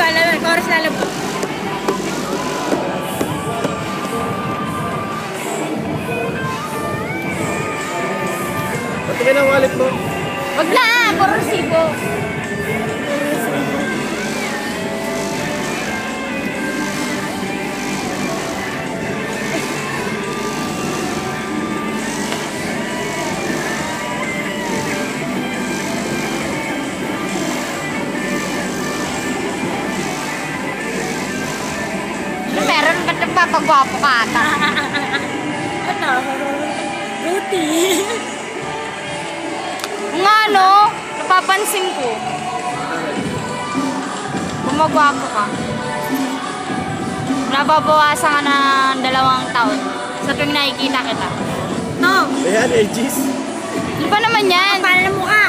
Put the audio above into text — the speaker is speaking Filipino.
ko alam. Chorus na alam ko. Patingin ang wallet mo. Wag na! Puro resibo. Meron ba't nagpapagwapo ka ata? Ano? Ruti. Nga no, napapansin ko. Gumagwapo ka. Nababawasan ka ng 2 taon sa tuwing nakikita kita. No. Ayan, ages. Di ba naman yan? Paano mo ka?